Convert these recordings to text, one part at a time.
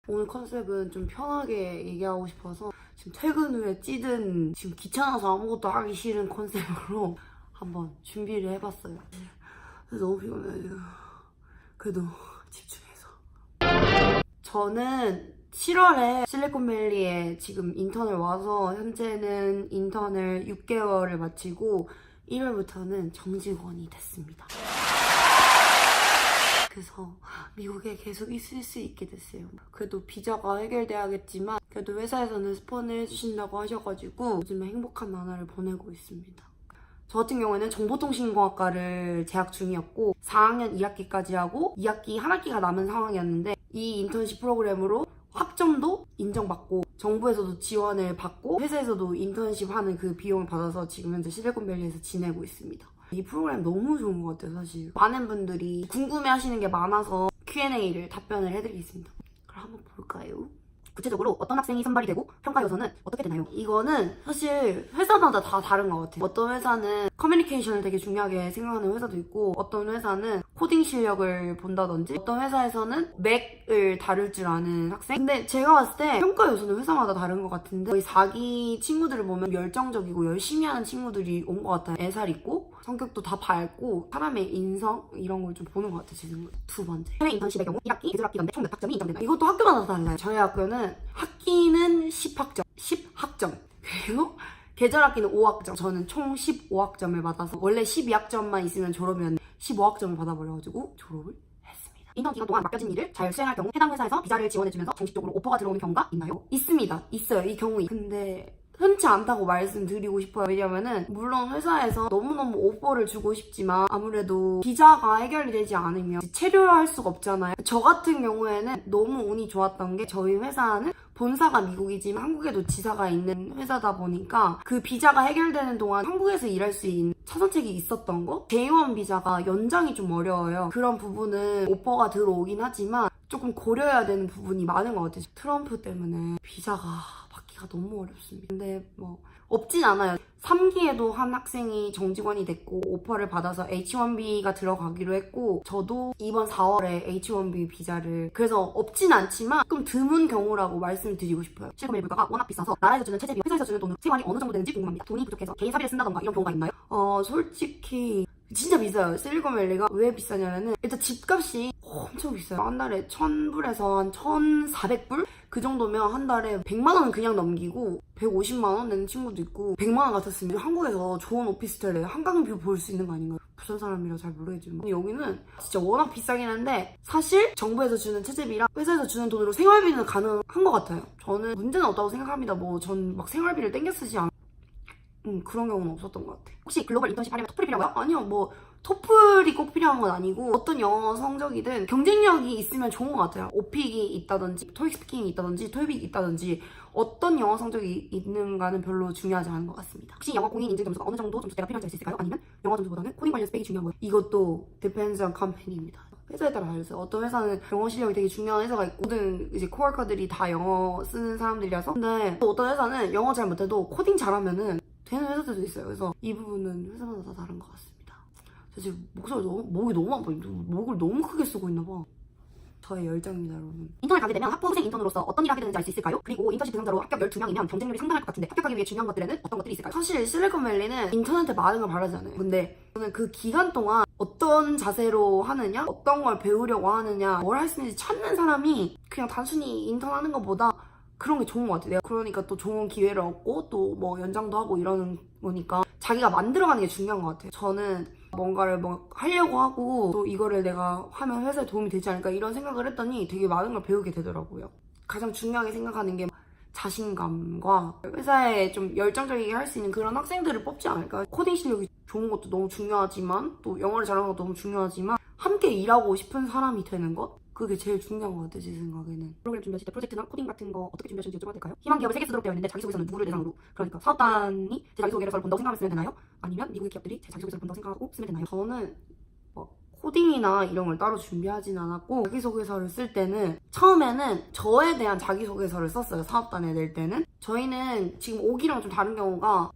오늘 컨셉은 좀 편하게 얘기하고 싶어서 지금 퇴근 후에 찌든 지금 귀찮아서 아무것도 하기 싫은 컨셉으로 한번 준비를 해봤어요. 너무 피곤해요 지금. 그래도 집중해서. 저는 7월에 실리콘밸리에 지금 인턴을 와서 현재는 인턴을 6개월을 마치고 1월부터는 정직원이 됐습니다. 그래서 미국에 계속 있을 수 있게 됐어요. 그래도 비자가 해결돼야겠지만 그래도 회사에서는 스폰을 해주신다고 하셔가지고 요즘에 행복한 나날을 보내고 있습니다. 저 같은 경우에는 정보통신공학과를 재학 중이었고 4학년 1학기까지 하고 2학기 한 학기가 남은 상황이었는데 이 인턴십 프로그램으로 학점도 인정받고 정부에서도 지원을 받고 회사에서도 인턴십 하는 그 비용을 받아서 지금 현재 실리콘밸리에서 지내고 있습니다. 이 프로그램 너무 좋은 것 같아요. 사실 많은 분들이 궁금해하시는 게 많아서 Q&A를 답변을 해드리겠습니다. 그럼 한번 볼까요? 구체적으로 어떤 학생이 선발이 되고 평가 요소는 어떻게 되나요? 이거는 사실 회사마다 다 다른 것 같아요. 어떤 회사는 커뮤니케이션을 되게 중요하게 생각하는 회사도 있고 어떤 회사는 코딩 실력을 본다든지 어떤 회사에서는 맥을 다룰 줄 아는 학생? 근데 제가 봤을 때 평가 요소는 회사마다 다른 것 같은데 거의 4기 친구들을 보면 열정적이고 열심히 하는 친구들이 온 것 같아요. 애살 있고 성격도 다 밝고 사람의 인성 이런 걸 좀 보는 것 같아요. 제 생각에. 두 번째, 해외 인턴십의 경우 1학기 계절 학기 건데 총 몇 학점이 인정된다. 이것도 학교마다 달라요. 저희 학교는 학기는 10학점 10학점 그리고 계절 학기는 5학점. 저는 총 15학점을 받아서 원래 12학점만 있으면 졸업이었는데 15학점을 받아버려가지고 졸업을 했습니다. 인턴 기간 동안 맡겨진 일을 잘 수행할 경우 해당 회사에서 비자를 지원해주면서 정식적으로 오퍼가 들어오는 경우가 있나요? 있습니다. 있어요. 이 경우. 근데 흔치 않다고 말씀드리고 싶어요. 왜냐면은 물론 회사에서 너무너무 오퍼를 주고 싶지만 아무래도 비자가 해결이 되지 않으면 체류를 할 수가 없잖아요. 저 같은 경우에는 너무 운이 좋았던 게 저희 회사는 본사가 미국이지만 한국에도 지사가 있는 회사다 보니까 그 비자가 해결되는 동안 한국에서 일할 수 있는 차선책이 있었던 거? J1 비자가 연장이 좀 어려워요. 그런 부분은 오퍼가 들어오긴 하지만 조금 고려해야 되는 부분이 많은 것 같아요. 트럼프 때문에 비자가 받기가 너무 어렵습니다. 근데 뭐 없진 않아요. 3기에도 한 학생이 정직원이 됐고 오퍼를 받아서 H1B가 들어가기로 했고 저도 이번 4월에 H1B 비자를 그래서 없진 않지만 조금 드문 경우라고 말씀드리고 싶어요. 실검의 물가가 워낙 비싸서 나라에서 주는 체제비 회사에서 주는 돈은 생활이 어느 정도 되는지 궁금합니다. 돈이 부족해서 개인 사비를 쓴다던가 이런 경우가 있나요? 솔직히 진짜 비싸요. 실리콘밸리가 왜 비싸냐면은 일단 집값이 엄청 비싸요. 한 달에 1000불에서 한 1400불? 그 정도면 한 달에 100만 원은 그냥 넘기고 150만 원 내는 친구도 있고 100만 원 같았으면 한국에서 좋은 오피스텔에 한강뷰 볼 수 있는 거 아닌가요? 부산 사람이라 잘 모르겠지만 여기는 진짜 워낙 비싸긴 한데 사실 정부에서 주는 체제비랑 회사에서 주는 돈으로 생활비는 가능한 것 같아요. 저는 문제는 없다고 생각합니다. 뭐 전 막 생활비를 땡겨 쓰지 않아요. 그런 경우는 없었던 것 같아. 혹시 글로벌 인턴십 하려면 토플이 필요하고요? 아니요, 뭐 토플이 꼭 필요한 건 아니고 어떤 영어 성적이든 경쟁력이 있으면 좋은 것 같아요. 오픽이 있다든지 토익 스피킹이 있다든지 토익이 있다든지 어떤 영어 성적이 있는가는 별로 중요하지 않은 것 같습니다. 혹시 영어 공인 인증 점수가 어느 정도 점수대가 필요한지 알 수 있을까요? 아니면 영어 점수보다는 코딩 관련 스펙이 중요한 거예요? 이것도 depends on company입니다. 회사에 따라 다르죠. 어떤 회사는 영어 실력이 되게 중요한 회사가 있고 모든 이제 코워커들이 다 영어 쓰는 사람들이라서 근데 또 어떤 회사는 영어 잘 못해도 코딩 잘하면은 되는 회사들도 있어요. 그래서 이 부분은 회사마다 다 다른 것 같습니다. 저 지금 목이 너무 아파요. 목을 너무 크게 쓰고 있나 봐. 저의 열정입니다, 여러분. 인턴을 가게 되면 학부생 인턴으로서 어떤 일을 하게 되는지 알 수 있을까요? 그리고 인턴십 대상자로 합격 12명이면 경쟁률이 상당할 것 같은데 합격하기 위해 중요한 것들에는 어떤 것들이 있을까요? 사실 실리콘밸리는 인턴한테 많은 걸 바라지 않아요. 근데 저는 그 기간 동안 어떤 자세로 하느냐, 어떤 걸 배우려고 하느냐, 뭘 할 수 있는지 찾는 사람이 그냥 단순히 인턴하는 것보다 그런 게 좋은 것 같아요. 내가 그러니까 또 좋은 기회를 얻고 또 뭐 연장도 하고 이러는 거니까 자기가 만들어가는 게 중요한 것 같아요. 저는 뭔가를 뭐 하려고 하고 또 이거를 내가 하면 회사에 도움이 되지 않을까 이런 생각을 했더니 되게 많은 걸 배우게 되더라고요. 가장 중요하게 생각하는 게 자신감과 회사에 좀 열정적이게 할 수 있는 그런 학생들을 뽑지 않을까. 코딩 실력이 좋은 것도 너무 중요하지만 또 영어를 잘하는 것도 너무 중요하지만 함께 일하고 싶은 사람이 되는 것? 그게 제일 중요한 것 같아요, 제 생각에는. 프로그램 준비하실 때 프로젝트나 코딩 같은 거 어떻게 준비하시는지 여쭤봐도 될까요? 희망 기업을 3개 쓰도록 되어 있는데 자기소개서는 누구를 대상으로? 그러니까 사업단이 제 자기소개서를 본다고 생각하면 쓰면 되나요? 아니면 미국의 기업들이 제 자기소개서를 본다고 생각하고 쓰면 되나요? 저는 코딩이나 이런 걸 따로 준비하진 않았고 자기소개서를 쓸 때는 처음에는 저에 대한 자기소개서를 썼어요. 사업단에 낼 때는. 저희는 지금 오기랑 좀 다른 경우가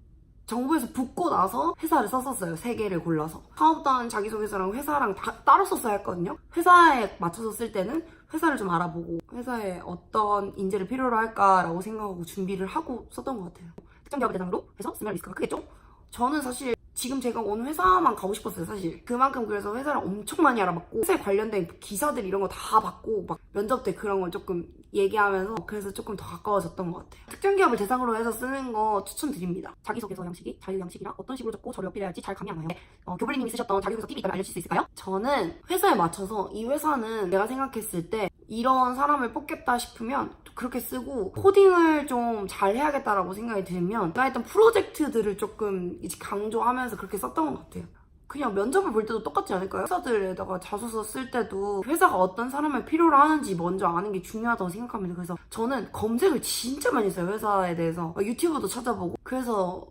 정부에서 붙고 나서 회사를 썼었어요. 3개를 골라서. 사업단 자기소개서랑 회사랑 다 따로 썼어야 했거든요. 회사에 맞춰서 쓸 때는 회사를 좀 알아보고 회사에 어떤 인재를 필요로 할까라고 생각하고 준비를 하고 썼던 것 같아요. 특정 기업을 대상으로 해서 쓰면 리스크가 크겠죠? 저는 사실 지금 제가 온 회사만 가고 싶었어요, 사실. 그만큼 그래서 회사를 엄청 많이 알아봤고 회사에 관련된 기사들 이런 거 다 봤고 막 면접 때 그런 걸 조금 얘기하면서 그래서 조금 더 가까워졌던 것 같아요. 특정 기업을 대상으로 해서 쓰는 거 추천드립니다. 자기소개서 양식이 자유 양식이라 어떤 식으로 적고 저를 어필해야 할지 잘 감이 안 와요. 교블리님이 쓰셨던 자기소개서 팁이 있다면 알려주실 수 있을까요? 저는 회사에 맞춰서 이 회사는 내가 생각했을 때 이런 사람을 뽑겠다 싶으면 그렇게 쓰고 코딩을 좀 잘 해야겠다라고 생각이 들면 내가 했던 프로젝트들을 조금 이제 강조하면서 그렇게 썼던 것 같아요. 그냥 면접을 볼 때도 똑같지 않을까요? 회사들에다가 자소서 쓸 때도 회사가 어떤 사람을 필요로 하는지 먼저 아는 게 중요하다고 생각합니다. 그래서 저는 검색을 진짜 많이 했어요, 회사에 대해서. 유튜브도 찾아보고. 그래서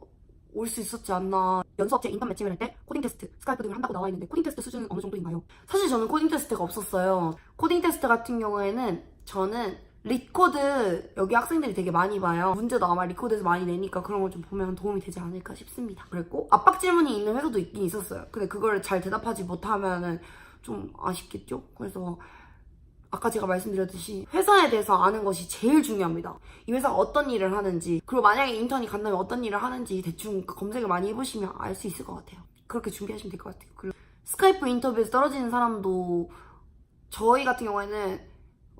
올 수 있었지 않나. 연수업체 인턴 매칭을 할 때 코딩 테스트, 스카이프 등을 한다고 나와 있는데 코딩 테스트 수준은 어느 정도인가요? 사실 저는 코딩 테스트가 없었어요. 코딩 테스트 같은 경우에는 저는 리코드 여기 학생들이 되게 많이 봐요. 문제도 아마 리코드에서 많이 내니까 그런 걸 좀 보면 도움이 되지 않을까 싶습니다. 그랬고 압박 질문이 있는 회사도 있긴 있었어요. 근데 그걸 잘 대답하지 못하면은 좀 아쉽겠죠? 그래서 아까 제가 말씀드렸듯이 회사에 대해서 아는 것이 제일 중요합니다. 이 회사가 어떤 일을 하는지, 그리고 만약에 인턴이 간다면 어떤 일을 하는지 대충 검색을 많이 해보시면 알 수 있을 것 같아요. 그렇게 준비하시면 될 것 같아요. 그리고 스카이프 인터뷰에서 떨어지는 사람도 저희 같은 경우에는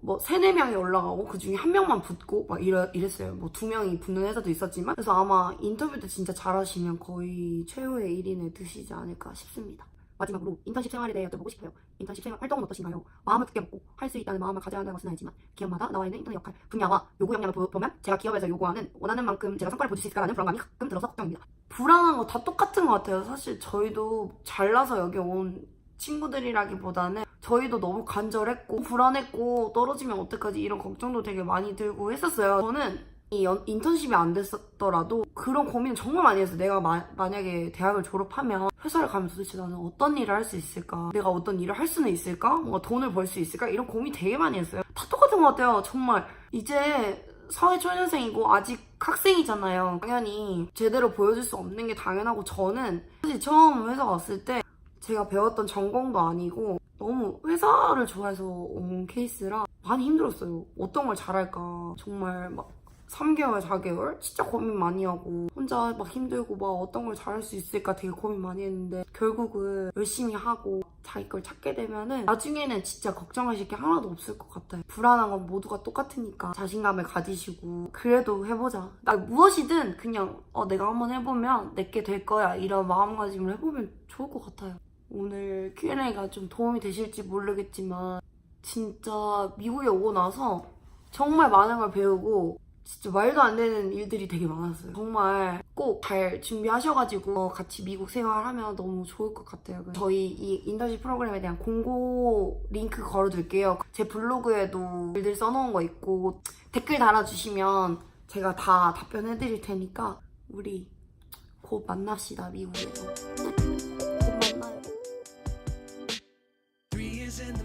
뭐 3, 4명이 올라가고 그 중에 1명만 붙고 막 이랬어요. 뭐 2명이 붙는 회사도 있었지만 그래서 아마 인터뷰 때 진짜 잘하시면 거의 최후의 1인에 드시지 않을까 싶습니다. 마지막으로 인턴십 생활에 대해 여쭤보고 싶어요. 인턴십 생활 활동은 어떠신가요? 마음을 크게 먹고 할 수 있다는 마음을 가져야 한다는 것은 알지만 기업마다 나와 있는 인턴 역할, 분야와 요구 역량을 보면 제가 기업에서 요구하는 원하는 만큼 제가 성과를 보여줄 수 있을까라는 불안감이 가끔 들어서 걱정입니다. 불안한 거 다 똑같은 것 같아요. 사실 저희도 잘나서 여기 온 친구들이라기보다는 저희도 너무 간절했고 불안했고 떨어지면 어떡하지 이런 걱정도 되게 많이 들고 했었어요. 저는 이 인턴십이 안 됐었더라도 그런 고민을 정말 많이 했어요. 내가 만약에 대학을 졸업하면 회사를 가면 도대체 나는 어떤 일을 할 수 있을까? 내가 어떤 일을 할 수는 있을까? 뭔가 돈을 벌 수 있을까? 이런 고민 되게 많이 했어요. 다 똑같은 것 같아요. 정말 이제 사회초년생이고 아직 학생이잖아요. 당연히 제대로 보여줄 수 없는 게 당연하고 저는 사실 처음 회사 왔을 때 제가 배웠던 전공도 아니고 너무 회사를 좋아해서 온 케이스라 많이 힘들었어요. 어떤 걸 잘할까. 정말 막 3개월, 4개월 진짜 고민 많이 하고 혼자 막 힘들고 막 어떤 걸 잘할 수 있을까 되게 고민 많이 했는데 결국은 열심히 하고 자기 걸 찾게 되면은 나중에는 진짜 걱정하실 게 하나도 없을 것 같아요. 불안한 건 모두가 똑같으니까 자신감을 가지시고 그래도 해보자. 나 무엇이든 그냥 내가 한번 해보면 내게 될 거야 이런 마음가짐을 해보면 좋을 것 같아요. 오늘 Q&A가 좀 도움이 되실지 모르겠지만 진짜 미국에 오고 나서 정말 많은 걸 배우고 진짜 말도 안 되는 일들이 되게 많았어요. 정말 꼭 잘 준비하셔가지고 같이 미국 생활하면 너무 좋을 것 같아요. 저희 이 인턴십 프로그램에 대한 공고 링크 걸어둘게요. 제 블로그에도 글들 써놓은 거 있고 댓글 달아주시면 제가 다 답변해드릴 테니까 우리 곧 만납시다, 미국에서.